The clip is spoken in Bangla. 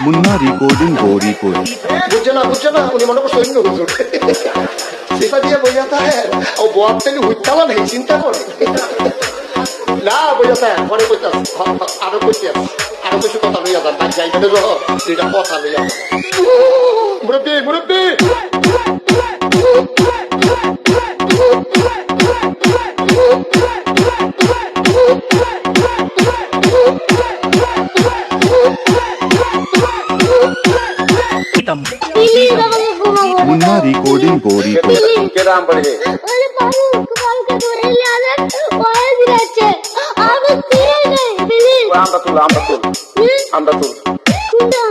मुन्ना रिकॉर्डिंग गोरीपुर बुझे ना उन्हें मन को सैन्य हुजूर সেটা দিয়ে বইয়া থাকে ও বয়ার তেলি হুইতালা নেই চিন্তা করে না বইয়া থাকে পরে কইতাস আরো কইতাস আরো কিছু কথা লইয়া যান তাই যাইতে দেব দুইটা কথা লইয়া মুরব্বি মুরব্বি मुन्ना रिकॉर्डिंग गोरीपुर के नाम पड़ गए अरे बाबू कमाल के दूर ले आले ओए दिराचे अब तीर नहीं प्लीज আমরা তুল कुंडा